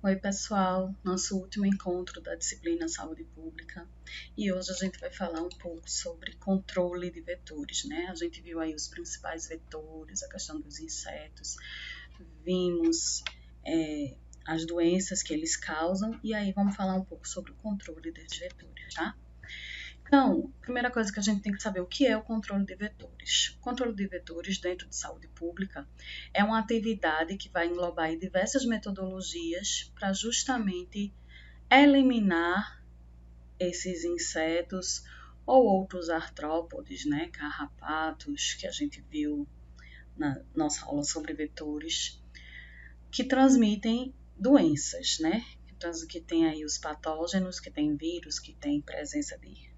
Oi, pessoal, nosso último encontro da disciplina Saúde Pública e hoje a gente vai falar um pouco sobre controle de vetores, né? A gente viu aí os principais vetores, a questão dos insetos, vimos as doenças que eles causam e aí vamos falar um pouco sobre o controle desses vetores, tá? Então, a primeira coisa que a gente tem que saber o que é o controle de vetores. O controle de vetores dentro de saúde pública é uma atividade que vai englobar diversas metodologias para justamente eliminar esses insetos ou outros artrópodes, né, carrapatos, que a gente viu na nossa aula sobre vetores, que transmitem doenças, né? Que tem aí os patógenos, que tem vírus, que tem presença de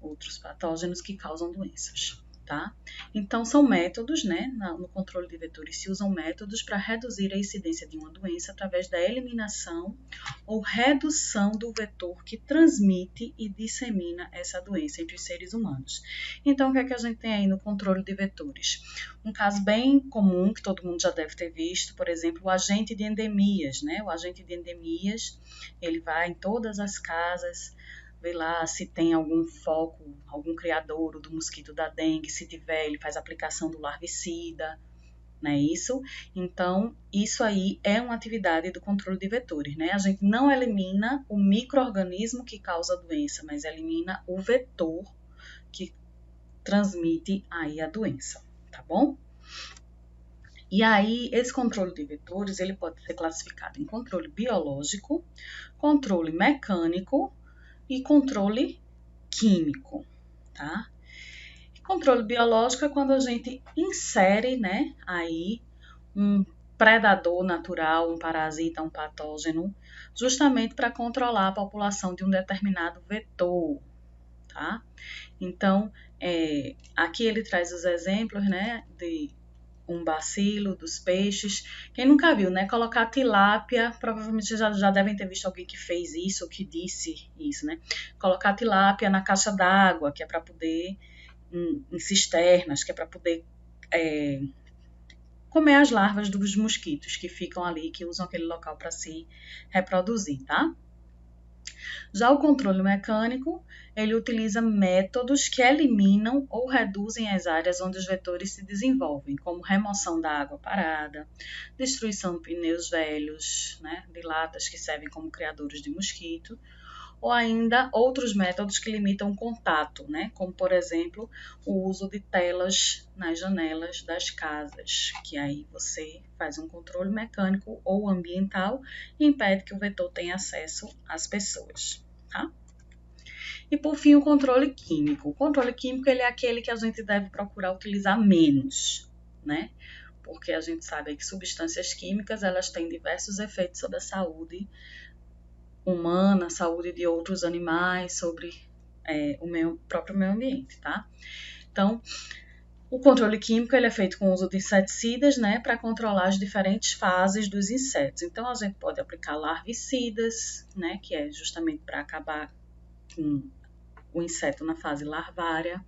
outros patógenos que causam doenças, tá? Então, são métodos, né? No controle de vetores se usam métodos para reduzir a incidência de uma doença através da eliminação ou redução do vetor que transmite e dissemina essa doença entre os seres humanos. Então, o que é que a gente tem aí no controle de vetores? Um caso bem comum, que todo mundo já deve ter visto, por exemplo, o agente de endemias, né? O agente de endemias, ele vai em todas as casas, vê lá se tem algum foco, algum criadouro do mosquito da dengue, se tiver, ele faz aplicação do larvicida, não é isso? Então, isso aí é uma atividade do controle de vetores, né? A gente não elimina o micro-organismo que causa a doença, mas elimina o vetor que transmite aí a doença, tá bom? E aí, esse controle de vetores, ele pode ser classificado em controle biológico, controle mecânico e controle químico, tá? Controle biológico é quando a gente insere, né, aí um predador natural, um parasita, um patógeno, justamente para controlar a população de um determinado vetor, tá? Então, aqui ele traz os exemplos, né, de um bacilo dos peixes. Quem nunca viu, né? Colocar tilápia, provavelmente já devem ter visto alguém que fez isso ou que disse isso, né? Colocar tilápia na caixa d'água, que é para poder, em cisternas, que é para poder comer as larvas dos mosquitos que ficam ali, que usam aquele local para se reproduzir, tá? Já o controle mecânico, ele utiliza métodos que eliminam ou reduzem as áreas onde os vetores se desenvolvem, como remoção da água parada, destruição de pneus velhos, né, de latas que servem como criadouros de mosquito, ou ainda outros métodos que limitam o contato, né, como, por exemplo, o uso de telas nas janelas das casas, que aí você faz um controle mecânico ou ambiental e impede que o vetor tenha acesso às pessoas, tá? E por fim, o controle químico. O controle químico ele é aquele que a gente deve procurar utilizar menos, né? Porque a gente sabe que substâncias químicas elas têm diversos efeitos sobre a saúde humana, a saúde de outros animais, sobre o próprio meio ambiente, tá? Então, o controle químico ele é feito com o uso de inseticidas, né, para controlar as diferentes fases dos insetos. Então, a gente pode aplicar larvicidas, né, que é justamente para acabar com o inseto na fase larvária,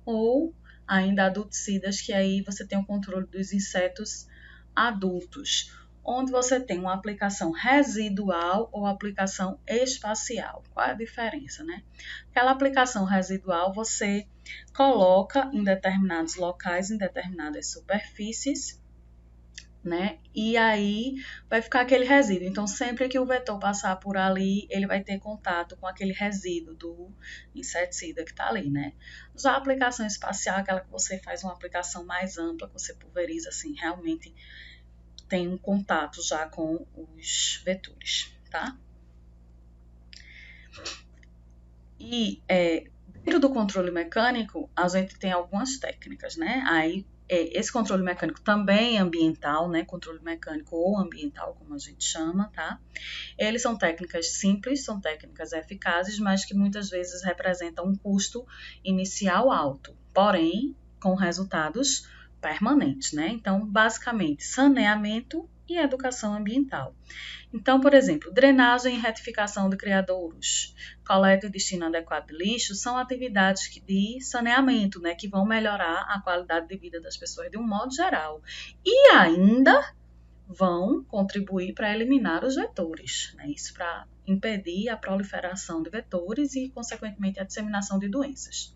ou ainda adulticidas, que aí você tem o controle dos insetos adultos, onde você tem uma aplicação residual ou aplicação espacial. Qual é a diferença, né? Aquela aplicação residual você coloca em determinados locais, em determinadas superfícies, né? E aí vai ficar aquele resíduo. Então, sempre que o vetor passar por ali, ele vai ter contato com aquele resíduo do inseticida que está ali, né? Já a aplicação espacial, aquela que você faz uma aplicação mais ampla, que você pulveriza, assim, realmente tem um contato já com os vetores, tá? E dentro do controle mecânico, a gente tem algumas técnicas, né? Aí, esse controle mecânico também é ambiental, né? Controle mecânico ou ambiental, como a gente chama, tá? Eles são técnicas simples, são técnicas eficazes, mas que muitas vezes representam um custo inicial alto, porém, com resultados permanentes, né? Então, basicamente, saneamento e educação ambiental. Então, por exemplo, drenagem e retificação de criadouros, coleta e destino adequado de lixo são atividades de saneamento, né, que vão melhorar a qualidade de vida das pessoas de um modo geral. E ainda vão contribuir para eliminar os vetores, né? Isso para impedir a proliferação de vetores e, consequentemente, a disseminação de doenças.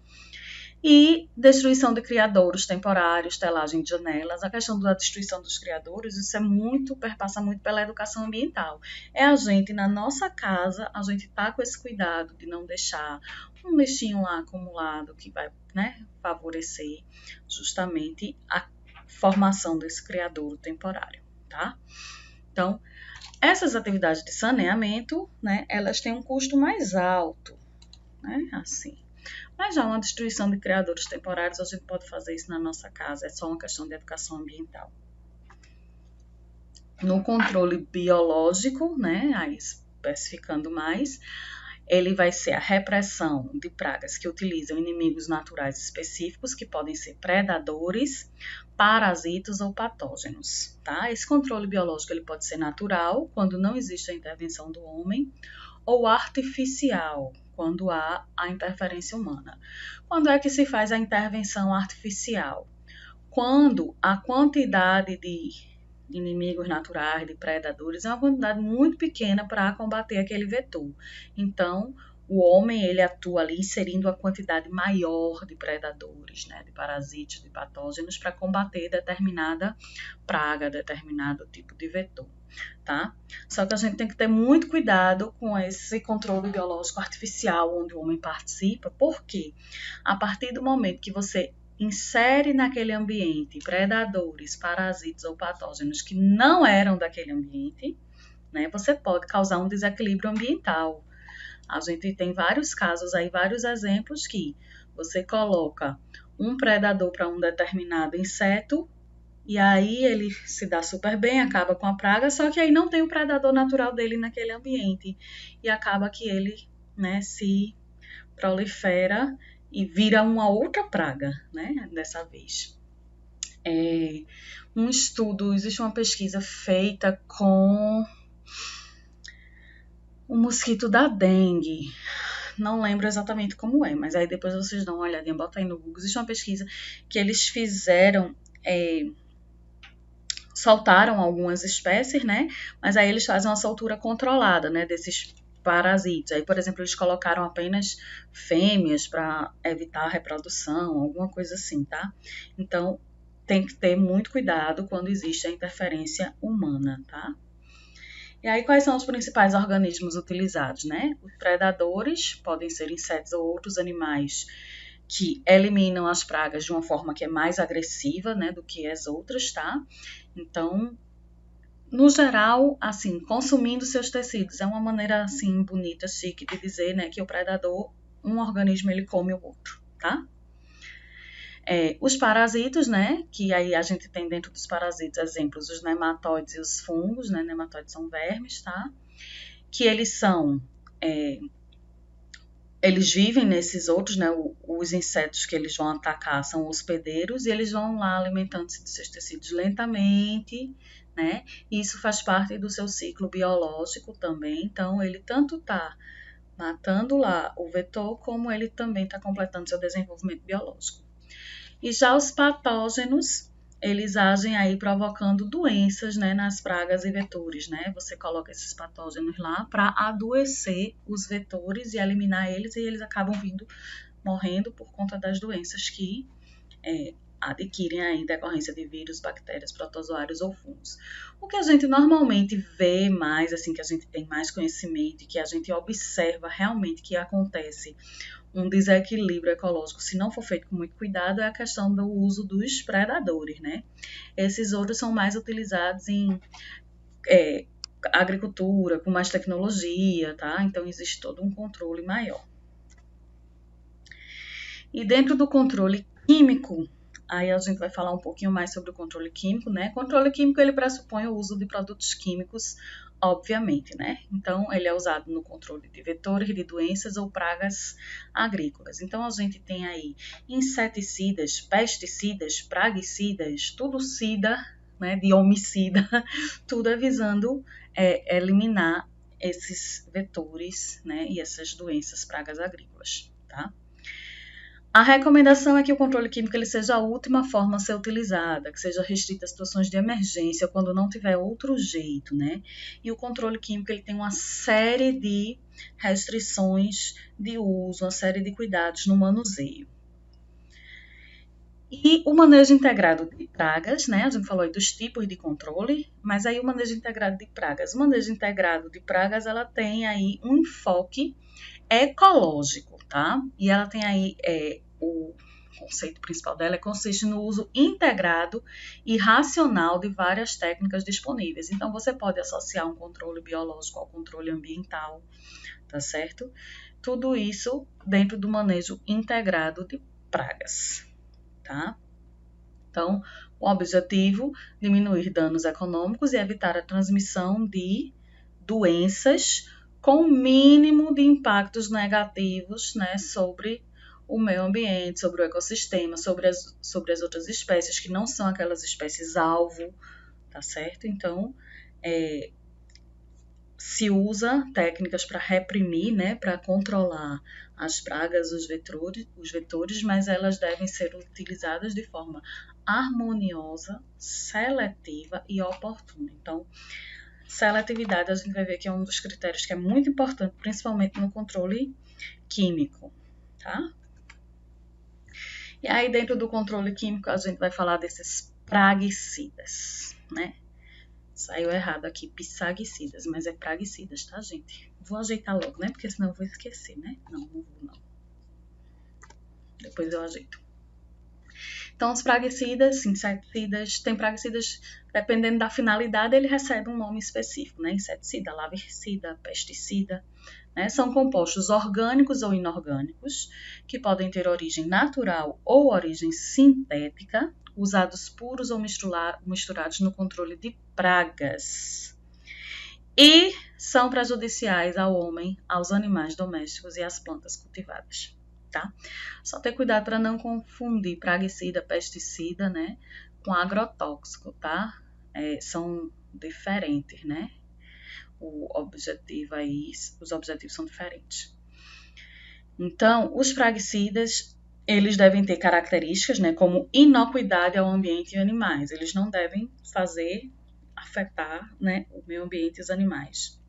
E destruição de criadouros temporários, telagem de janelas. A questão da destruição dos criadouros, isso perpassa muito pela educação ambiental. É a gente, na nossa casa, a gente tá com esse cuidado de não deixar um lixinho lá acumulado que vai, né, favorecer justamente a formação desse criadouro temporário, tá? Então, essas atividades de saneamento, né, elas têm um custo mais alto, né, assim. Mas já uma destruição de criadouros temporários, a gente pode fazer isso na nossa casa, é só uma questão de educação ambiental. No controle biológico, né, aí especificando mais, ele vai ser a repressão de pragas que utilizam inimigos naturais específicos, que podem ser predadores, parasitos ou patógenos, tá? Esse controle biológico ele pode ser natural, quando não existe a intervenção do homem, ou artificial, quando há a interferência humana. Quando é que se faz a intervenção artificial? Quando a quantidade de inimigos naturais, de predadores, é uma quantidade muito pequena para combater aquele vetor. Então, o homem ele atua ali inserindo a quantidade maior de predadores, né, de parasitas, de patógenos, para combater determinada praga, determinado tipo de vetor. Tá? Só que a gente tem que ter muito cuidado com esse controle biológico artificial onde o homem participa, porque a partir do momento que você insere naquele ambiente predadores, parasitas ou patógenos que não eram daquele ambiente, né, você pode causar um desequilíbrio ambiental. A gente tem vários casos aí, vários exemplos que você coloca um predador para um determinado inseto e aí ele se dá super bem, acaba com a praga, só que aí não tem o predador natural dele naquele ambiente. E acaba que ele, né, se prolifera e vira uma outra praga, né, dessa vez. Existe uma pesquisa feita com o mosquito da dengue. Não lembro exatamente como é, mas aí depois vocês dão uma olhadinha, bota aí no Google. Existe uma pesquisa que eles fizeram... soltaram algumas espécies, né? Mas aí eles fazem uma soltura controlada, né? Desses parasitas. Aí, por exemplo, eles colocaram apenas fêmeas para evitar a reprodução, alguma coisa assim, tá? Então, tem que ter muito cuidado quando existe a interferência humana, tá? E aí, quais são os principais organismos utilizados, né? Os predadores podem ser insetos ou outros animais que eliminam as pragas de uma forma que é mais agressiva, né, do que as outras, tá? Então, no geral, assim, consumindo seus tecidos é uma maneira assim bonita, chique de dizer, né, que o predador, um organismo ele come o outro, tá? Os parasitas, né, que aí a gente tem dentro dos parasitas exemplos os nematóides e os fungos, né, nematóides são vermes, tá? Que eles são eles vivem nesses outros, né? Os insetos que eles vão atacar são hospedeiros e eles vão lá alimentando-se de seus tecidos lentamente, né? E isso faz parte do seu ciclo biológico também. Então, ele tanto está matando lá o vetor, como ele também está completando seu desenvolvimento biológico. E já os patógenos, eles agem aí provocando doenças, né, nas pragas e vetores, né? Você coloca esses patógenos lá para adoecer os vetores e eliminar eles, e eles acabam morrendo por conta das doenças que adquirem aí em decorrência de vírus, bactérias, protozoários ou fungos. O que a gente normalmente vê mais, assim, que a gente tem mais conhecimento e que a gente observa realmente que acontece um desequilíbrio ecológico, se não for feito com muito cuidado, é a questão do uso dos predadores, né? Esses outros são mais utilizados em agricultura, com mais tecnologia, tá? Então, existe todo um controle maior. E dentro do controle químico, aí a gente vai falar um pouquinho mais sobre o controle químico, né? Controle químico, ele pressupõe o uso de produtos químicos, obviamente, né? Então, ele é usado no controle de vetores, de doenças ou pragas agrícolas. Então, a gente tem aí inseticidas, pesticidas, praguicidas, tudo sida, né? De homicida, tudo é visando eliminar esses vetores, né? E essas doenças, pragas agrícolas, tá? A recomendação é que o controle químico ele seja a última forma a ser utilizada, que seja restrita a situações de emergência, quando não tiver outro jeito, né? E o controle químico ele tem uma série de restrições de uso, uma série de cuidados no manuseio. E o manejo integrado de pragas, né? A gente falou aí dos tipos de controle, mas aí o manejo integrado de pragas. O manejo integrado de pragas, ela tem aí um enfoque ecológico, tá? E ela tem aí o conceito principal dela consiste no uso integrado e racional de várias técnicas disponíveis. Então, você pode associar um controle biológico ao controle ambiental, tá certo? Tudo isso dentro do manejo integrado de pragas, tá? Então, o objetivo é diminuir danos econômicos e evitar a transmissão de doenças com o mínimo de impactos negativos, né, sobre o meio ambiente, sobre o ecossistema, sobre as outras espécies que não são aquelas espécies alvo, tá certo? Então, se usa técnicas para reprimir, né, para controlar as pragas, os vetores, mas elas devem ser utilizadas de forma harmoniosa, seletiva e oportuna. Então, seletividade a gente vai ver que é um dos critérios que é muito importante, principalmente no controle químico, tá? E aí, dentro do controle químico, a gente vai falar desses praguicidas, né? Saiu errado aqui, psaguicidas, mas é praguicidas, tá, gente? Vou ajeitar logo, né? Porque senão eu vou esquecer, né? Não vou, não. Depois eu ajeito. Então, os praguicidas, inseticidas, tem praguicidas, dependendo da finalidade, ele recebe um nome específico, né? Inseticida, larvicida, pesticida, né? São compostos orgânicos ou inorgânicos, que podem ter origem natural ou origem sintética, usados puros ou misturados no controle de pragas. E são prejudiciais ao homem, aos animais domésticos e às plantas cultivadas, tá? Só ter cuidado para não confundir praguicida, pesticida, né, com agrotóxico, tá? São diferentes, né? Os objetivos são diferentes. Então, os praguicidas, eles devem ter características, né, como inocuidade ao ambiente e animais. Eles não devem afetar, né, o meio ambiente e os animais.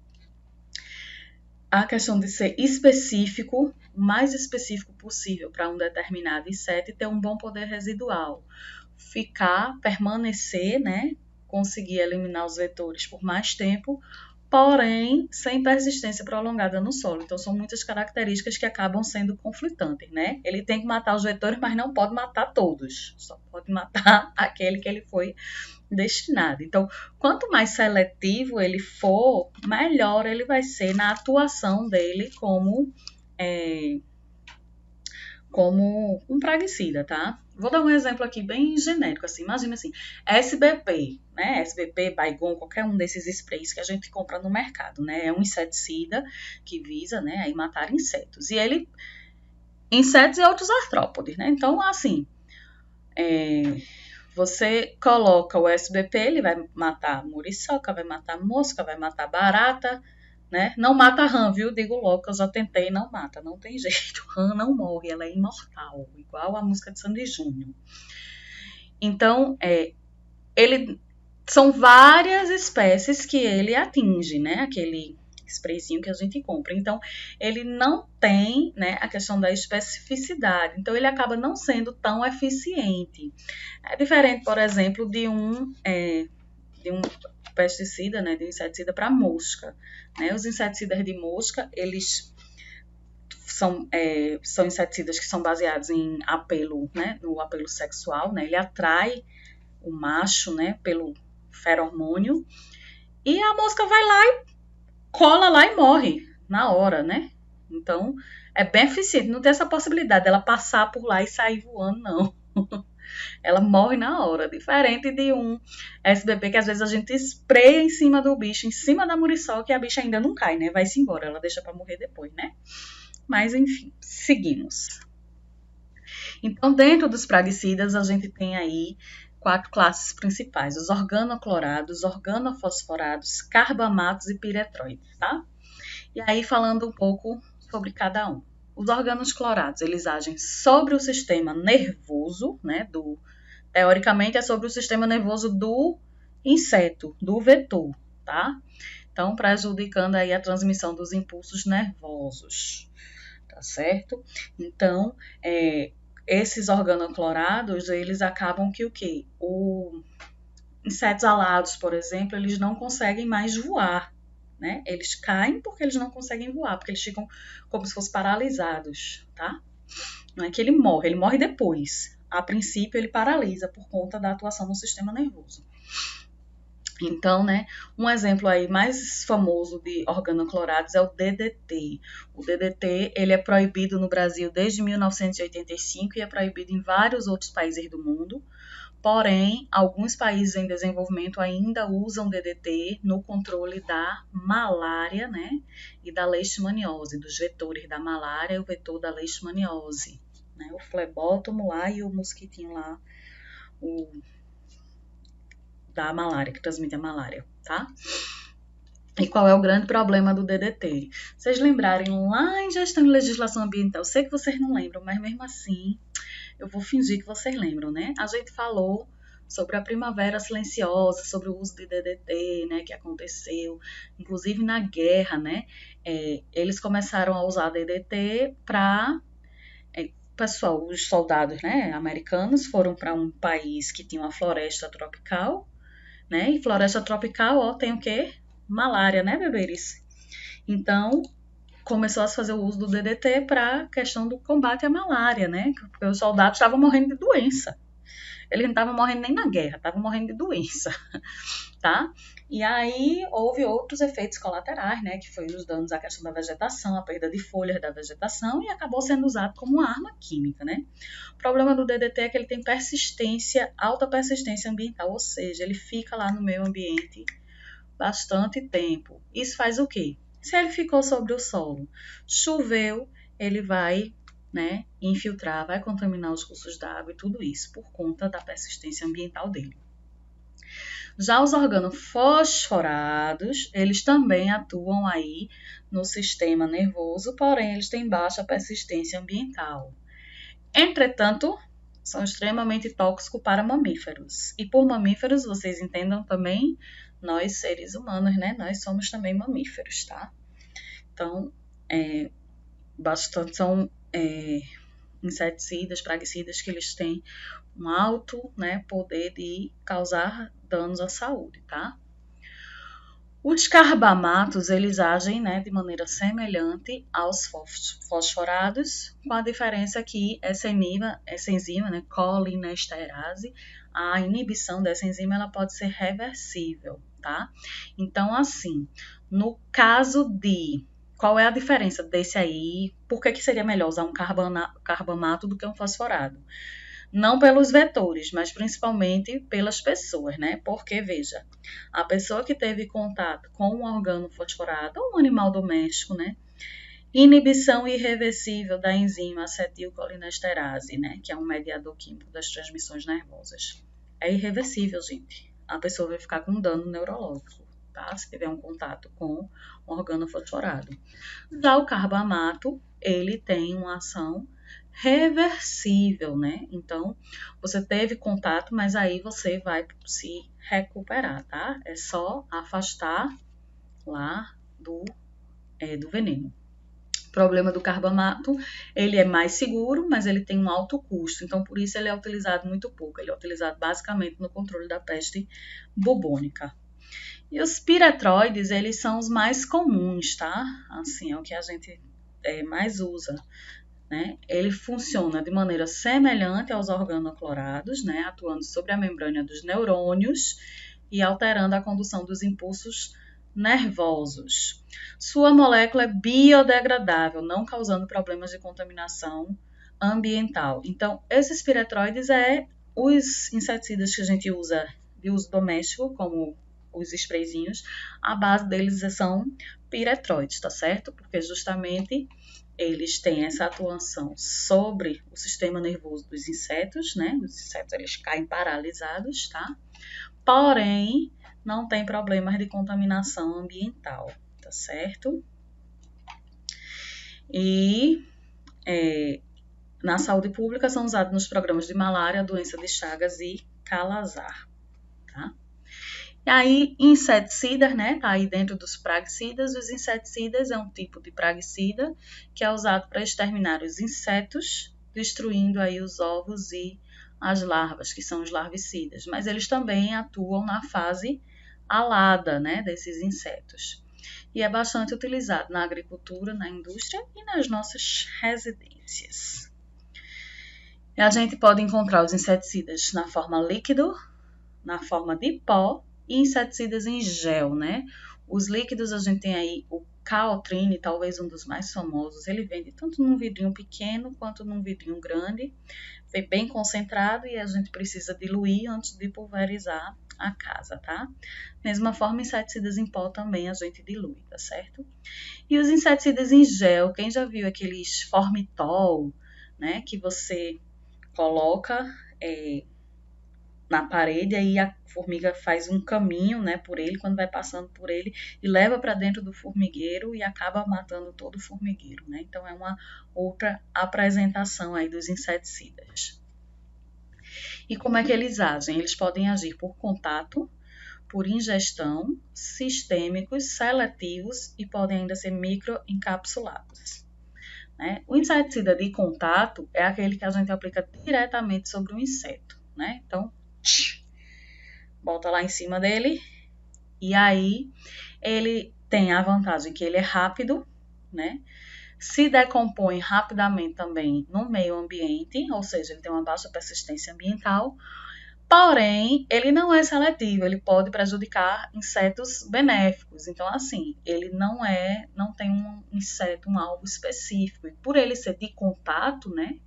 A questão de ser específico, o mais específico possível para um determinado inseto e ter um bom poder residual. Permanecer, né, conseguir eliminar os vetores por mais tempo, porém sem persistência prolongada no solo. Então, são muitas características que acabam sendo conflitantes, né? Ele tem que matar os vetores, mas não pode matar todos. Só pode matar aquele que ele foi destinado. Então, quanto mais seletivo ele for, melhor ele vai ser na atuação dele como um praguicida, tá? Vou dar um exemplo aqui bem genérico, assim, imagina assim, SBP, né, SBP, Baygon, qualquer um desses sprays que a gente compra no mercado, né, é um inseticida que visa, né, aí matar insetos, insetos e outros artrópodes, né, então, assim, você coloca o SBP, ele vai matar muriçoca, vai matar mosca, vai matar barata, né? Não mata rã, viu? Digo logo que eu já tentei, não mata, não tem jeito. Rã não morre, ela é imortal, igual a música de Sandy Júnior. Então, são várias espécies que ele atinge, né? Aquele sprayzinho que a gente compra. Então, ele não tem, né, a questão da especificidade. Então, ele acaba não sendo tão eficiente. É diferente, por exemplo, de um pesticida, né, de inseticida para mosca, né? Os inseticidas de mosca, eles são inseticidas que são baseados em apelo, né, no apelo sexual, né? Ele atrai o macho, né, pelo feromônio, e a mosca vai lá e cola lá e morre na hora, né? Então, é bem eficiente, não tem essa possibilidade dela passar por lá e sair voando, não. Ela morre na hora, diferente de um SBP que às vezes a gente espreia em cima do bicho, em cima da muriçoca, e a bicha ainda não cai, né? Vai-se embora, ela deixa para morrer depois, né? Mas enfim, seguimos. Então, dentro dos praguicidas, a gente tem aí 4 classes principais: os organoclorados, organofosforados, carbamatos e piretroides, tá? E aí, falando um pouco sobre cada um. os organos clorados, eles agem sobre o sistema nervoso, né, teoricamente é sobre o sistema nervoso do inseto, do vetor, tá? Então, prejudicando aí a transmissão dos impulsos nervosos, tá certo? Então, esses organoclorados, eles acabam que o quê? Insetos alados, por exemplo, eles não conseguem mais voar, né? Eles caem porque eles não conseguem voar, porque eles ficam como se fossem paralisados, tá? Não é que ele morre depois. A princípio, ele paralisa por conta da atuação no sistema nervoso. Então, né, um exemplo aí mais famoso de organoclorados é o DDT. O DDT, ele é proibido no Brasil desde 1985 e é proibido em vários outros países do mundo. Porém, alguns países em desenvolvimento ainda usam DDT no controle da malária, né, e da leishmaniose, dos vetores da malária e o vetor da leishmaniose, né, o flebótomo lá e o mosquitinho lá, da malária, que transmite a malária, tá? E qual é o grande problema do DDT? Vocês lembrarem lá em gestão e legislação ambiental, eu sei que vocês não lembram, mas mesmo assim eu vou fingir que vocês lembram, né? A gente falou sobre a primavera silenciosa, sobre o uso de DDT, né, que aconteceu, inclusive na guerra, né? Eles começaram a usar DDT para pessoal, os soldados, né, americanos foram para um país que tinha uma floresta tropical, né? E floresta tropical, ó, tem o quê? Malária, né, bebês? Então, começou a se fazer o uso do DDT para a questão do combate à malária, né? Porque os soldados estavam morrendo de doença. Eles não estavam morrendo nem na guerra, estavam morrendo de doença, tá? E aí houve outros efeitos colaterais, né? Que foi os danos à questão da vegetação, a perda de folhas da vegetação e acabou sendo usado como uma arma química, né? O problema do DDT é que ele tem persistência, alta persistência ambiental, ou seja, ele fica lá no meio ambiente bastante tempo. Isso faz o quê? Se ele ficou sobre o solo, choveu, ele vai, né, infiltrar, vai contaminar os cursos d'água e tudo isso por conta da persistência ambiental dele. Já os organofosforados, eles também atuam aí no sistema nervoso, porém eles têm baixa persistência ambiental. Entretanto, são extremamente tóxicos para mamíferos. E por mamíferos, vocês entendam também, nós seres humanos, né? Nós somos também mamíferos, tá? Então, são inseticidas, praguicidas, que eles têm um alto, né, poder de causar danos à saúde, tá? Os carbamatos, eles agem, né, de maneira semelhante aos fosforados, com a diferença que essa enzima, né, colinesterase, a inibição dessa enzima ela pode ser reversível, tá? Então, assim, no caso de... Qual é a diferença desse aí? Por que seria melhor usar um carbamato do que um fosforado? Não pelos vetores, mas principalmente pelas pessoas, né? Porque, veja, a pessoa que teve contato com um organo fosforado, ou um animal doméstico, né? Inibição irreversível da enzima acetilcolinesterase, né? Que é um mediador químico das transmissões nervosas. É irreversível, gente. A pessoa vai ficar com dano neurológico, tá? Se tiver um contato com um organo fosforado. Já o carbamato, ele tem uma ação reversível, né? Então, você teve contato, mas aí você vai se recuperar, tá? É só afastar lá do veneno. O problema do carbamato, ele é mais seguro, mas ele tem um alto custo, então por isso ele é utilizado muito pouco. Ele é utilizado basicamente no controle da peste bubônica. E os piretroides, eles são os mais comuns, tá? Assim, é o que a gente mais usa. Né? Ele funciona de maneira semelhante aos organoclorados, né? Atuando sobre a membrana dos neurônios e alterando a condução dos impulsos nervosos. Sua molécula é biodegradável, não causando problemas de contaminação ambiental. Então, esses piretroides os inseticidas que a gente usa de uso doméstico, como os sprayzinhos, a base deles são piretroides, tá certo? Porque justamente eles têm essa atuação sobre o sistema nervoso dos insetos, né? Os insetos, eles caem paralisados, tá? Porém, não tem problemas de contaminação ambiental, tá certo? E na saúde pública são usados nos programas de malária, doença de Chagas e Calazar, tá? E aí, inseticidas, né? Tá aí dentro dos praguicidas. Os inseticidas é um tipo de praguicida que é usado para exterminar os insetos, destruindo aí os ovos e as larvas, que são os larvicidas. Mas eles também atuam na fase alada, né? Desses insetos. E é bastante utilizado na agricultura, na indústria e nas nossas residências. E a gente pode encontrar os inseticidas na forma líquido, na forma de pó e inseticidas em gel, né? Os líquidos a gente tem aí o Caltrine, talvez um dos mais famosos. Ele vende tanto num vidrinho pequeno quanto num vidrinho grande. Vem bem concentrado e a gente precisa diluir antes de pulverizar a casa, tá? Mesma forma, inseticidas em pó também a gente dilui, tá certo? E os inseticidas em gel, quem já viu aqueles Formitol, né? Que você coloca na parede, aí a formiga faz um caminho, né, por ele, quando vai passando por ele, e leva para dentro do formigueiro e acaba matando todo o formigueiro, né? Então é uma outra apresentação aí dos inseticidas. E como é que eles agem? Eles podem agir por contato, por ingestão, sistêmicos, seletivos e podem ainda ser microencapsulados. Né? O inseticida de contato é aquele que a gente aplica diretamente sobre o inseto, né? Então, bota lá em cima dele e aí ele tem a vantagem que ele é rápido, né? Se decompõe rapidamente também no meio ambiente, ou seja, ele tem uma baixa persistência ambiental, porém, ele não é seletivo, ele pode prejudicar insetos benéficos. Então, assim, ele não tem um inseto, um alvo específico. E por ele ser de contato, né?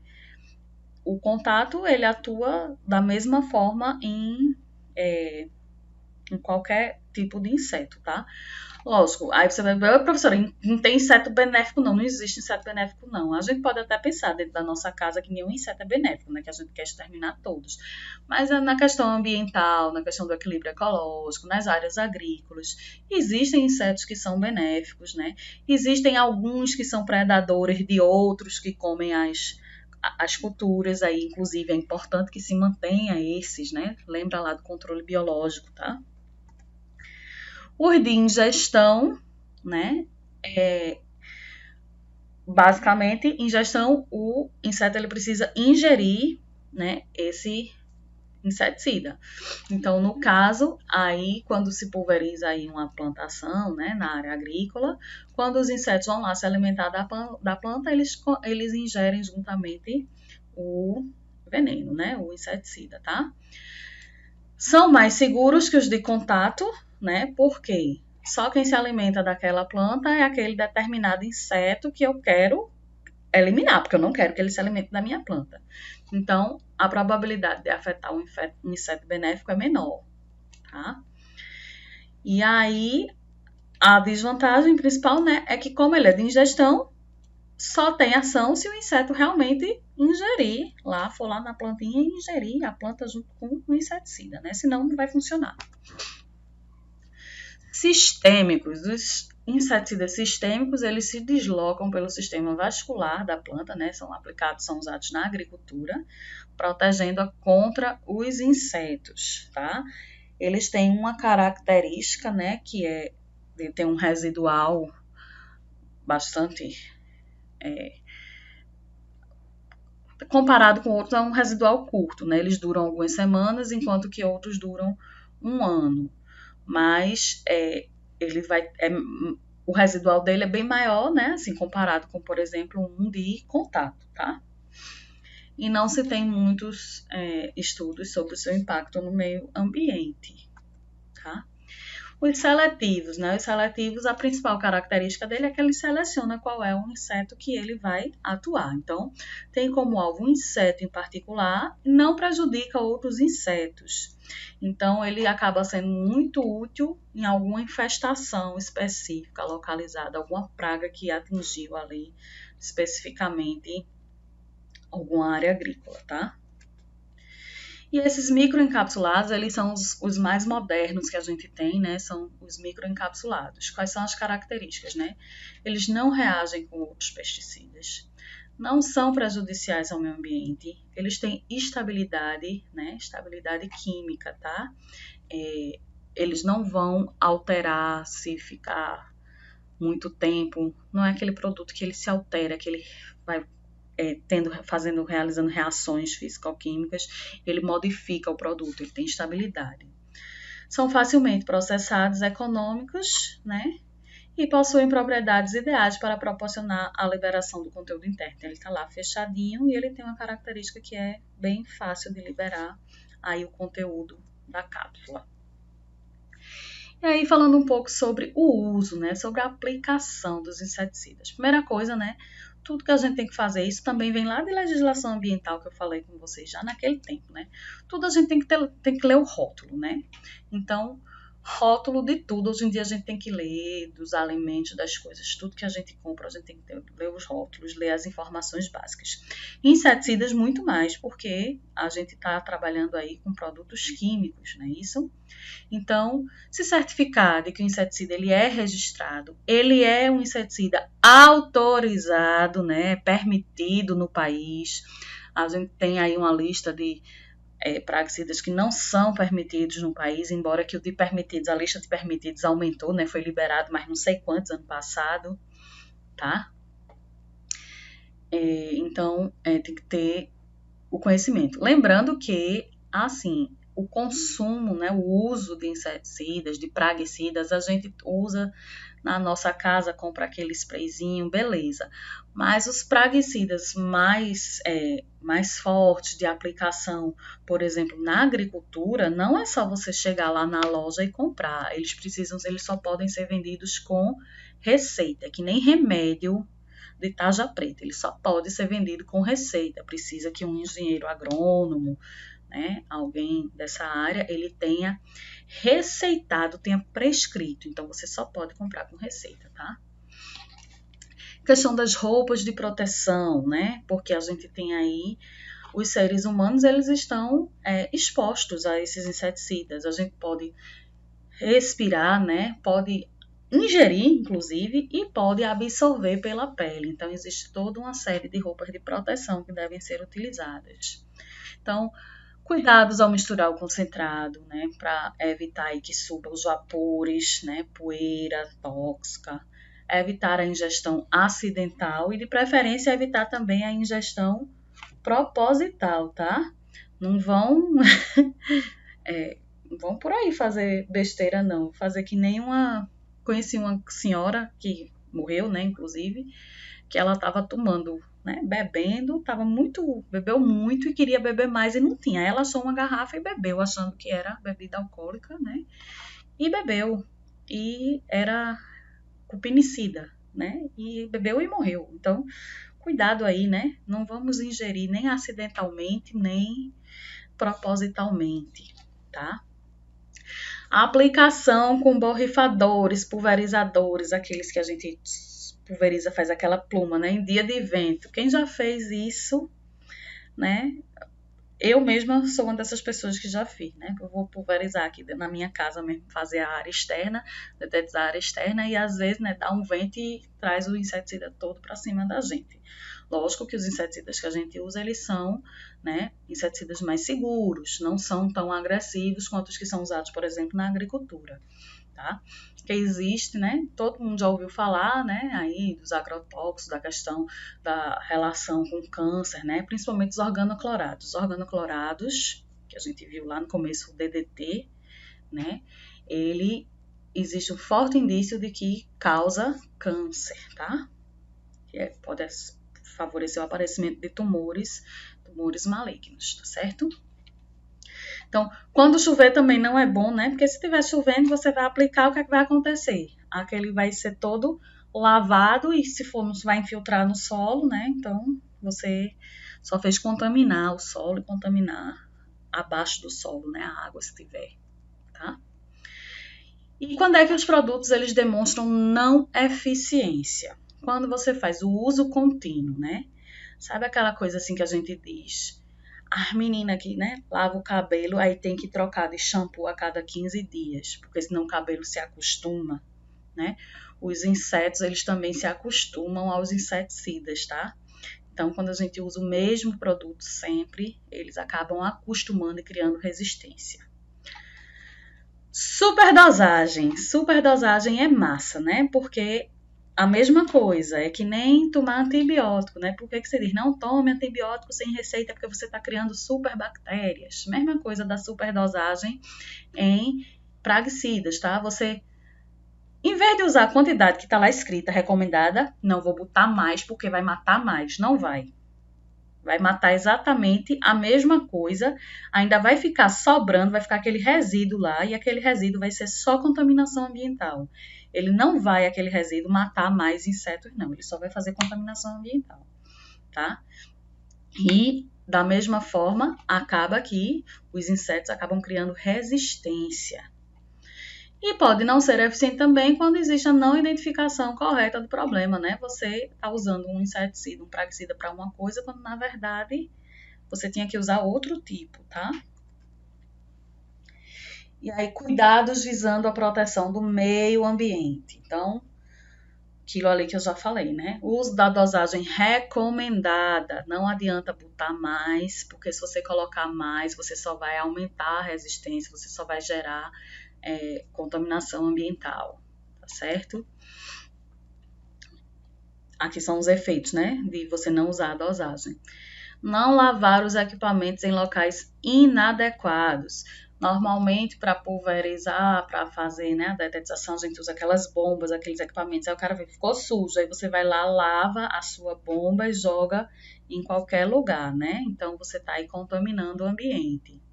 O contato, ele atua da mesma forma em qualquer tipo de inseto, tá? Lógico, aí você vai ver, professora, não tem inseto benéfico não existe inseto benéfico não. A gente pode até pensar dentro da nossa casa que nenhum inseto é benéfico, né, que a gente quer exterminar todos. Mas na questão ambiental, na questão do equilíbrio ecológico, nas áreas agrícolas, existem insetos que são benéficos, né? Existem alguns que são predadores de outros que comem as culturas, aí inclusive é importante que se mantenha esses, né? Lembra lá do controle biológico, tá? Os de ingestão, né? Basicamente, ingestão, o inseto ele precisa ingerir, né, esse inseticida. Então, no caso, aí quando se pulveriza aí uma plantação, né, na área agrícola, quando os insetos vão lá se alimentar da planta, eles ingerem juntamente o veneno, né, o inseticida, tá? São mais seguros que os de contato, né? Porque só quem se alimenta daquela planta é aquele determinado inseto que eu quero eliminar, porque eu não quero que ele se alimente da minha planta. Então, a probabilidade de afetar um inseto benéfico é menor, tá? E aí, a desvantagem principal, né, é que como ele é de ingestão, só tem ação se o inseto realmente ingerir, for lá na plantinha e ingerir a planta junto com o inseticida, né? Senão não vai funcionar. Sistêmicos. Os inseticidas sistêmicos, eles se deslocam pelo sistema vascular da planta, né? São usados na agricultura, protegendo-a contra os insetos, tá? Eles têm uma característica, né, que é de ter um residual bastante comparado com outros, é um residual curto, né? Eles duram algumas semanas, enquanto que outros duram um ano. Mas o residual dele é bem maior, né? Assim, comparado com, por exemplo, um de contato, tá? E não se tem muitos estudos sobre o seu impacto no meio ambiente, tá? Os seletivos, né? Os seletivos, a principal característica dele é que ele seleciona qual é o inseto que ele vai atuar. Então, tem como alvo um inseto em particular e não prejudica outros insetos. Então, ele acaba sendo muito útil em alguma infestação específica, localizada, alguma praga que atingiu ali especificamente alguma área agrícola, tá? E esses microencapsulados, eles são os mais modernos que a gente tem, né? São os microencapsulados. Quais são as características, né? Eles não reagem com outros pesticidas, não são prejudiciais ao meio ambiente, eles têm estabilidade, né? Estabilidade química, tá? Eles não vão alterar se ficar muito tempo. Não é aquele produto que ele se altera, que ele vai realizando reações físico-químicas, ele modifica o produto, ele tem estabilidade. São facilmente processados, econômicos, né? E possuem propriedades ideais para proporcionar a liberação do conteúdo interno. Ele está lá fechadinho e ele tem uma característica que é bem fácil de liberar aí o conteúdo da cápsula. E aí, falando um pouco sobre o uso, né, sobre a aplicação dos inseticidas. Primeira coisa, né, tudo que a gente tem que fazer, isso também vem lá de legislação ambiental que eu falei com vocês já naquele tempo, né? Tudo a gente tem que ler o rótulo, né? Então, rótulo de tudo, hoje em dia a gente tem que ler dos alimentos, das coisas, tudo que a gente compra, a gente tem que ler os rótulos, ler as informações básicas. Inseticidas muito mais, porque a gente está trabalhando aí com produtos químicos, não é isso? Então, se certificar de que o inseticida ele é registrado, ele é um inseticida autorizado, né, permitido no país. A gente tem aí uma lista de praguicidas que não são permitidos no país, embora que o de permitidos, a lista de permitidos aumentou, né, foi liberado mais não sei quantos ano passado, tá? Então, tem que ter o conhecimento. Lembrando que, assim, o consumo, né, o uso de inseticidas, de praguicidas, a gente usa na nossa casa, compra aquele sprayzinho, beleza. Mas os praguicidas mais fortes de aplicação, por exemplo, na agricultura, não é só você chegar lá na loja e comprar. Eles só podem ser vendidos com receita, que nem remédio de tarja preta. Ele só pode ser vendido com receita. Precisa que um engenheiro agrônomo, né, alguém dessa área, ele tenha receitado, tenha prescrito. Então, você só pode comprar com receita, tá? Questão das roupas de proteção, né? Porque a gente tem aí os seres humanos, eles estão expostos a esses inseticidas. A gente pode respirar, né? Pode ingerir, inclusive, e pode absorver pela pele. Então, existe toda uma série de roupas de proteção que devem ser utilizadas. Então, cuidados ao misturar o concentrado, né, para evitar aí que suba os vapores, né, poeira tóxica, evitar a ingestão acidental e, de preferência, evitar também a ingestão proposital, tá? Não vão, não vão por aí fazer besteira, não. Fazer que nem Conheci uma senhora que morreu, né, inclusive, que ela estava tomando, né, bebendo, bebeu muito e queria beber mais e não tinha. Ela achou uma garrafa e bebeu, achando que era bebida alcoólica, né, e bebeu. E era cupinicida, né, e bebeu e morreu. Então, cuidado aí, né, não vamos ingerir nem acidentalmente, nem propositalmente, tá? A aplicação com borrifadores, pulverizadores, aqueles que a gente pulveriza, faz aquela pluma, né? Em dia de vento. Quem já fez isso, né? Eu mesma sou uma dessas pessoas que já fiz, né? Eu vou pulverizar aqui na minha casa mesmo, fazer a área externa, detetizar a área externa e às vezes, né, dá um vento e traz o inseticida todo para cima da gente. Lógico que os inseticidas que a gente usa, eles são, né, inseticidas mais seguros, não são tão agressivos quanto os que são usados, por exemplo, na agricultura, tá? Que existe, né? Todo mundo já ouviu falar, né? Aí dos agrotóxicos, da questão da relação com câncer, né? Principalmente os organoclorados. Os organoclorados, que a gente viu lá no começo, o DDT, né? Ele existe um forte indício de que causa câncer, tá? Que pode favorecer o aparecimento de tumores malignos, tá certo? Então, quando chover também não é bom, né? Porque se estiver chovendo, você vai aplicar, o que é que vai acontecer? Aquele vai ser todo lavado e se for, vai infiltrar no solo, né? Então, você só fez contaminar o solo e contaminar abaixo do solo, né? A água, se tiver, tá? E quando é que os produtos, eles demonstram não eficiência? Quando você faz o uso contínuo, né? Sabe aquela coisa assim que a gente diz? As meninas que, né, lava o cabelo, aí tem que trocar de shampoo a cada 15 dias, porque senão o cabelo se acostuma, né? Os insetos, eles também se acostumam aos inseticidas, tá? Então, quando a gente usa o mesmo produto sempre, eles acabam acostumando e criando resistência. Superdosagem. Superdosagem é massa, né? Porque a mesma coisa, é que nem tomar antibiótico, né? Por que você diz, não tome antibiótico sem receita porque você está criando superbactérias? Mesma coisa da superdosagem em praguicidas, tá? Você, em vez de usar a quantidade que está lá escrita, recomendada, não vou botar mais porque vai matar mais. Não vai. Vai matar exatamente a mesma coisa, ainda vai ficar sobrando, vai ficar aquele resíduo lá, e aquele resíduo vai ser só contaminação ambiental. Ele não vai, aquele resíduo, matar mais insetos, não. Ele só vai fazer contaminação ambiental, tá? E, da mesma forma, acaba que os insetos acabam criando resistência. E pode não ser eficiente também quando existe a não identificação correta do problema, né? Você está usando um inseticida, um praguicida para uma coisa, quando na verdade você tinha que usar outro tipo, tá? E aí, cuidados visando a proteção do meio ambiente. Então, aquilo ali que eu já falei, né? O uso da dosagem recomendada. Não adianta botar mais, porque se você colocar mais, você só vai aumentar a resistência, você só vai gerar contaminação ambiental, tá certo? Aqui são os efeitos, né, de você não usar a dosagem. Não lavar os equipamentos em locais inadequados. Normalmente, para pulverizar, para fazer, né, a detetização, a gente usa aquelas bombas, aqueles equipamentos. Aí o cara vê que ficou sujo, aí você vai lá, lava a sua bomba e joga em qualquer lugar, né? Então, você está aí contaminando o ambiente.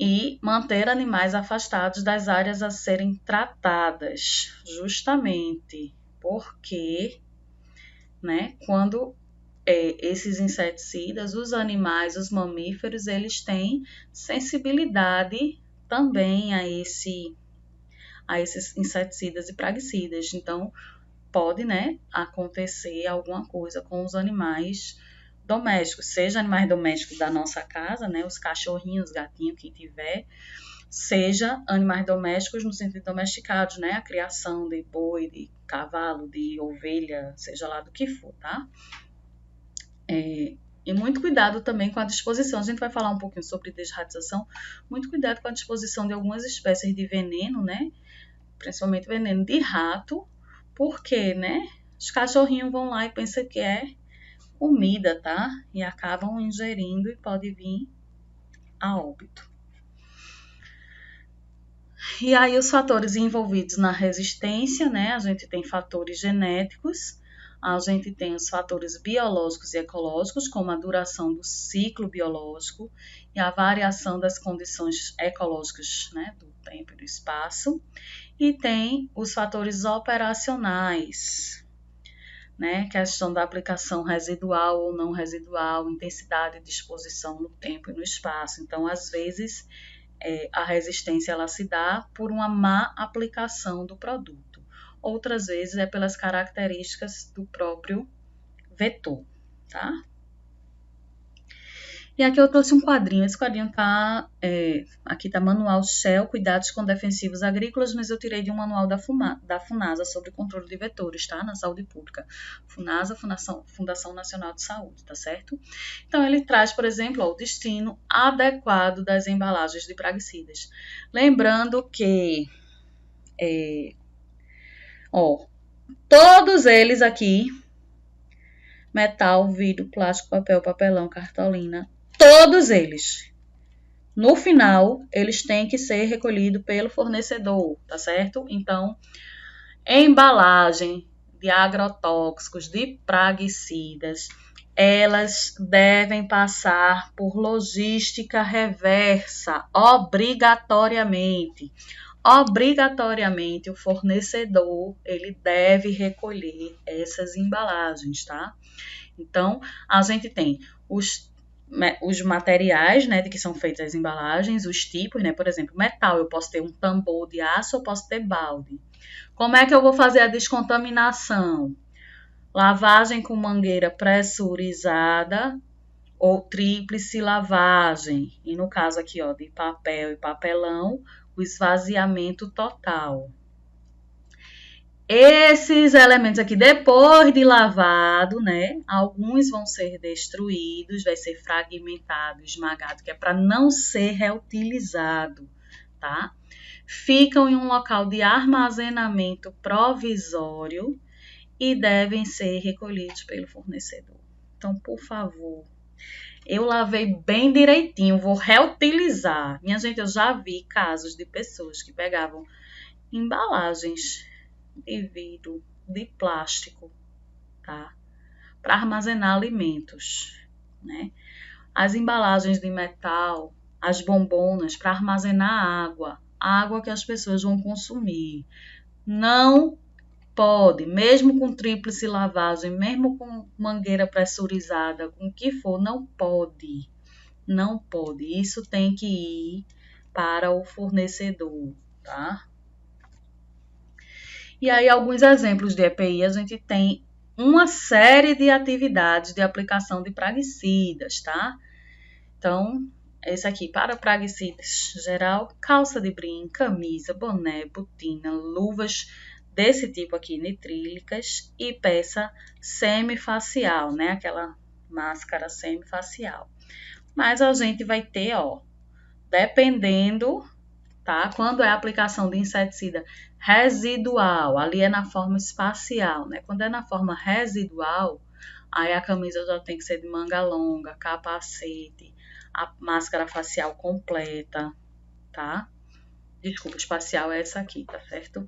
E manter animais afastados das áreas a serem tratadas, justamente porque, né, quando esses inseticidas, os animais, os mamíferos, eles têm sensibilidade também a esses inseticidas e praguicidas. Então, pode, né, acontecer alguma coisa com os animais domésticos, seja animais domésticos da nossa casa, né, os cachorrinhos, gatinhos que tiver, seja animais domésticos no sentido domesticados, né, a criação de boi, de cavalo, de ovelha, seja lá do que for, tá? E muito cuidado também com a disposição. A gente vai falar um pouquinho sobre desratização. Muito cuidado com a disposição de algumas espécies de veneno, né? Principalmente veneno de rato, porque, né? Os cachorrinhos vão lá e pensam que é comida, tá? E acabam ingerindo e pode vir a óbito. E aí os fatores envolvidos na resistência, né? A gente tem fatores genéticos, a gente tem os fatores biológicos e ecológicos, como a duração do ciclo biológico e a variação das condições ecológicas, né, do tempo e do espaço. E tem os fatores operacionais, né, questão da aplicação residual ou não residual, intensidade e disposição no tempo e no espaço. Então, às vezes, a resistência ela se dá por uma má aplicação do produto. Outras vezes é pelas características do próprio vetor, tá? E aqui eu trouxe um quadrinho. Esse quadrinho tá, aqui tá Manual Shell, Cuidados com Defensivos Agrícolas, mas eu tirei de um manual da FUNASA sobre controle de vetores, tá? Na saúde pública. FUNASA, Fundação Nacional de Saúde, tá certo? Então, ele traz, por exemplo, o destino adequado das embalagens de praguicidas. Lembrando que, todos eles aqui, metal, vidro, plástico, papel, papelão, cartolina, todos eles, no final, eles têm que ser recolhidos pelo fornecedor, tá certo? Então, embalagem de agrotóxicos, de praguicidas, elas devem passar por logística reversa, obrigatoriamente. Obrigatoriamente, o fornecedor, ele deve recolher essas embalagens, tá? Então, a gente tem os materiais, né, de que são feitas as embalagens, os tipos, né, por exemplo, metal, eu posso ter um tambor de aço, eu posso ter balde. Como é que eu vou fazer a descontaminação? Lavagem com mangueira pressurizada ou tríplice lavagem. E no caso aqui, ó, de papel e papelão, o esvaziamento total. Esses elementos aqui, depois de lavado, né? Alguns vão ser destruídos, vai ser fragmentado, esmagado, que é para não ser reutilizado, tá? Ficam em um local de armazenamento provisório e devem ser recolhidos pelo fornecedor. Então, por favor, eu lavei bem direitinho, vou reutilizar. Minha gente, eu já vi casos de pessoas que pegavam embalagens de vidro, de plástico, tá? Para armazenar alimentos, né? As embalagens de metal, as bombonas para armazenar água que as pessoas vão consumir. Não pode, mesmo com tríplice lavagem, mesmo com mangueira pressurizada, com o que for, não pode. Não pode. Isso tem que ir para o fornecedor, tá? E aí, alguns exemplos de EPI, a gente tem uma série de atividades de aplicação de praguicidas, tá? Então, esse aqui, para praguicidas geral, calça de brim, camisa, boné, botina, luvas desse tipo aqui, nitrílicas, e peça semifacial, né? Aquela máscara semifacial. Mas a gente vai ter, ó, dependendo, tá? Quando é a aplicação de inseticida residual, ali é na forma espacial, né? Quando é na forma residual, aí a camisa já tem que ser de manga longa, capacete, a máscara facial completa, tá? Desculpa, espacial é essa aqui, tá certo?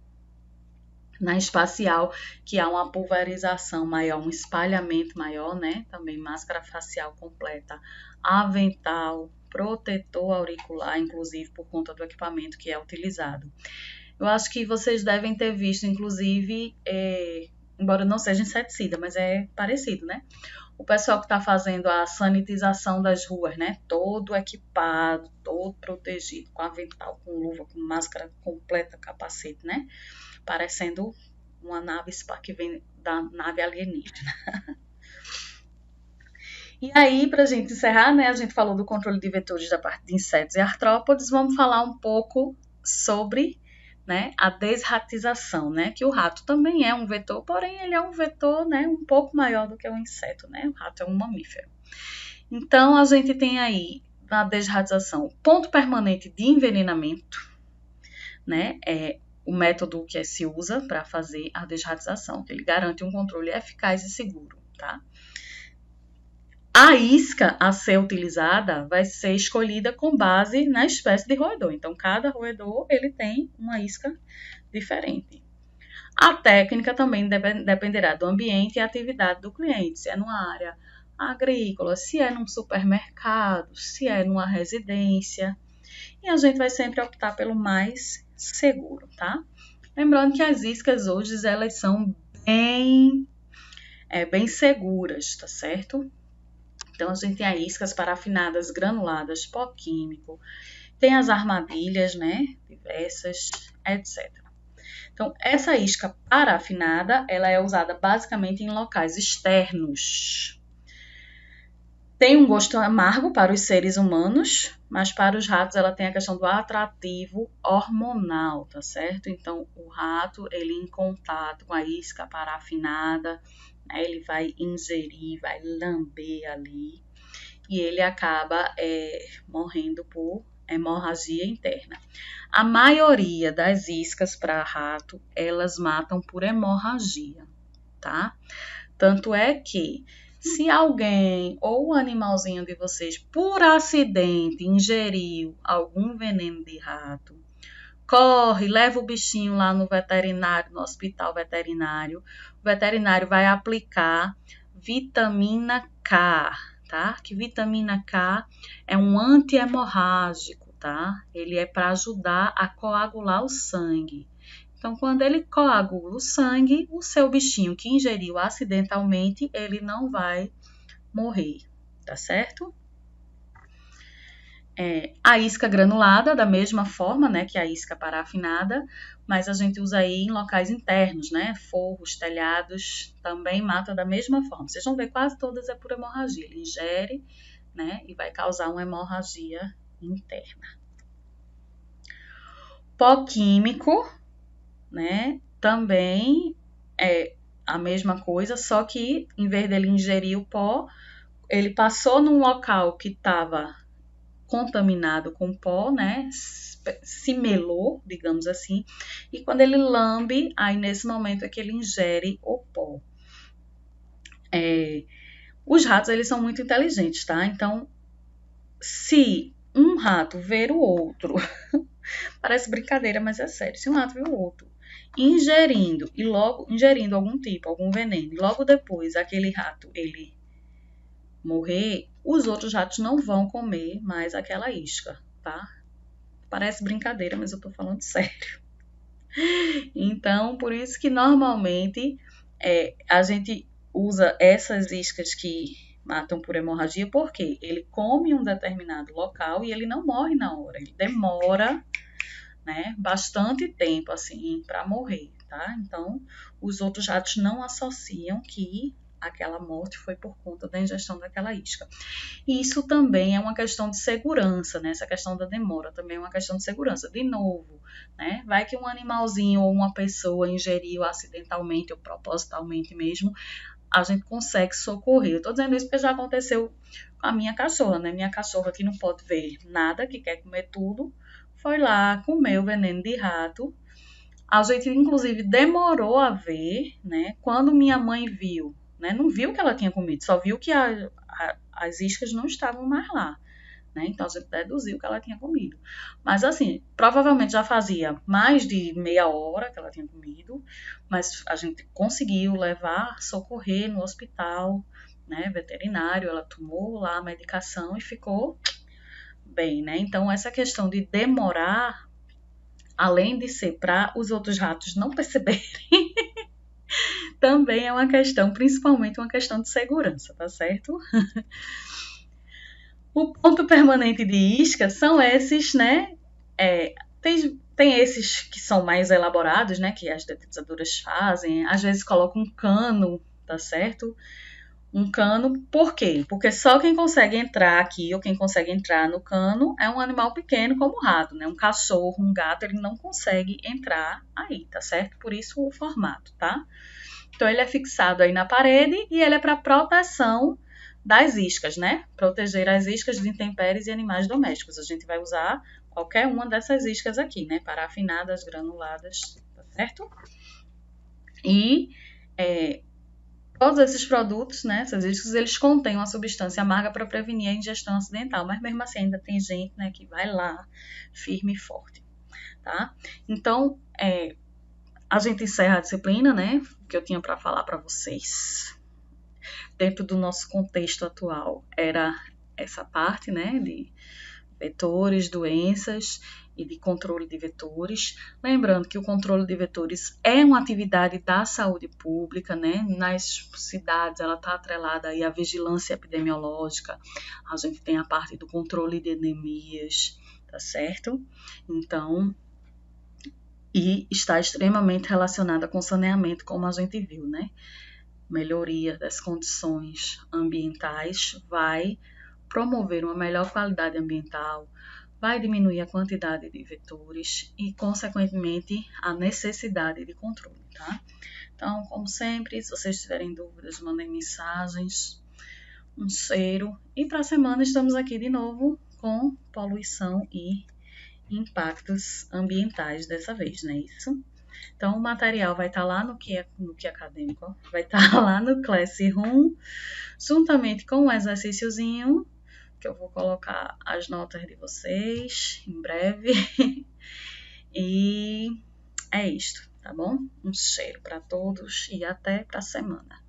Na espacial, que há uma pulverização maior, um espalhamento maior, né? Também máscara facial completa, avental, protetor auricular, inclusive por conta do equipamento que é utilizado. Eu acho que vocês devem ter visto, inclusive, embora não seja inseticida, mas é parecido, né? O pessoal que está fazendo a sanitização das ruas, né? Todo equipado, todo protegido, com avental, com luva, com máscara completa, capacete, né? Parecendo uma nave que vem da nave alienígena. E aí, para a gente encerrar, né? A gente falou do controle de vetores da parte de insetos e artrópodes, vamos falar um pouco sobre, né, a desratização, né? Que o rato também é um vetor, porém ele é um vetor, né, um pouco maior do que o inseto, né? O rato é um mamífero. Então, a gente tem aí na desratização ponto permanente de envenenamento, né? É o método que se usa para fazer a desratização, que ele garante um controle eficaz e seguro, tá? A isca a ser utilizada vai ser escolhida com base na espécie de roedor. Então, cada roedor ele tem uma isca diferente. A técnica também dependerá do ambiente e atividade do cliente, se é numa área agrícola, se é num supermercado, se é numa residência. E a gente vai sempre optar pelo mais seguro, tá? Lembrando que as iscas hoje elas são bem seguras, tá certo? Então, a gente tem iscas parafinadas, granuladas, pó químico, tem as armadilhas, né, diversas, etc. Então, essa isca parafinada, ela é usada basicamente em locais externos. Tem um gosto amargo para os seres humanos, mas para os ratos ela tem a questão do atrativo hormonal, tá certo? Então, o rato, ele em contato com a isca parafinada, né, ele vai ingerir, vai lamber ali, e ele acaba morrendo por hemorragia interna. A maioria das iscas para rato, elas matam por hemorragia, tá? Tanto é que se alguém ou o animalzinho de vocês, por acidente, ingeriu algum veneno de rato, corre, leva o bichinho lá no veterinário, no hospital veterinário. O veterinário vai aplicar vitamina K, tá? Que vitamina K é um anti-hemorrágico, tá? Ele é para ajudar a coagular o sangue. Então, quando ele coagula o sangue, o seu bichinho que ingeriu acidentalmente, ele não vai morrer, tá certo? A isca granulada, da mesma forma, né, que a isca parafinada, mas a gente usa aí em locais internos, né, forros, telhados, também mata da mesma forma. Vocês vão ver, quase todas é por hemorragia. Ele ingere, né, e vai causar uma hemorragia interna. Pó químico, né, também é a mesma coisa, só que em vez dele ingerir o pó, ele passou num local que estava contaminado com pó, né? Se melou, digamos assim, e quando ele lambe, aí nesse momento é que ele ingere o pó. Os ratos, eles são muito inteligentes, tá? Então, se um rato ver o outro, parece brincadeira, mas é sério, se um rato ver o outro ingerindo e logo ingerindo algum veneno, e logo depois aquele rato ele morrer, os outros ratos não vão comer mais aquela isca, tá? Parece brincadeira, mas eu tô falando sério. Então, por isso que normalmente a gente usa essas iscas que matam por hemorragia, porque ele come em um determinado local e ele não morre na hora, ele demora, né, bastante tempo assim para morrer, tá? Então, os outros ratos não associam que aquela morte foi por conta da ingestão daquela isca. E isso também é uma questão de segurança, né? Essa questão da demora também é uma questão de segurança. De novo, né? Vai que um animalzinho ou uma pessoa ingeriu acidentalmente ou propositalmente mesmo, a gente consegue socorrer. Eu tô dizendo isso porque já aconteceu com a minha cachorra, né? Minha cachorra que não pode ver nada, que quer comer tudo, foi lá, comeu veneno de rato. A gente, inclusive, demorou a ver, né? Quando minha mãe viu, né? Não viu que ela tinha comido, só viu que as iscas não estavam mais lá, né? Então a gente deduziu que ela tinha comido. Mas assim, provavelmente já fazia mais de meia hora que ela tinha comido, mas a gente conseguiu levar, socorrer no hospital, né? Veterinário, ela tomou lá a medicação e ficou bem, né? Então essa questão de demorar, além de ser para os outros ratos não perceberem, também é uma questão, principalmente uma questão de segurança, tá certo? O ponto permanente de isca são esses, né? Tem esses que são mais elaborados, né? Que as detetizadoras fazem. Às vezes colocam um cano, tá certo? Um cano, por quê? Porque só quem consegue entrar aqui ou quem consegue entrar no cano é um animal pequeno como o rato, né? Um cachorro, um gato, ele não consegue entrar aí, tá certo? Por isso o formato, tá? Então ele é fixado aí na parede e ele é para proteção das iscas, né? Proteger as iscas de intempéries e animais domésticos. A gente vai usar qualquer uma dessas iscas aqui, né? Parafinadas, granuladas, tá certo? E todos esses produtos, né? Essas iscas, eles contêm uma substância amarga para prevenir a ingestão acidental, mas mesmo assim ainda tem gente, né, que vai lá firme e forte, tá? Então, a gente encerra a disciplina, né? Que eu tinha para falar para vocês. Dentro do nosso contexto atual, era essa parte, né, de vetores, doenças e de controle de vetores. Lembrando que o controle de vetores é uma atividade da saúde pública, né? Nas cidades ela está atrelada aí à vigilância epidemiológica. A gente tem a parte do controle de endemias, tá certo? Então, e está extremamente relacionada com saneamento, como a gente viu, né? Melhoria das condições ambientais vai promover uma melhor qualidade ambiental, vai diminuir a quantidade de vetores e, consequentemente, a necessidade de controle, tá? Então, como sempre, se vocês tiverem dúvidas, mandem mensagens. Um cheiro. E para a semana estamos aqui de novo com poluição e impactos ambientais dessa vez, não é isso? Então, o material vai estar lá no que acadêmico, vai estar lá no Classroom, juntamente com um exercíciozinho, que eu vou colocar as notas de vocês em breve. E é isto, tá bom? Um cheiro para todos e até para a semana.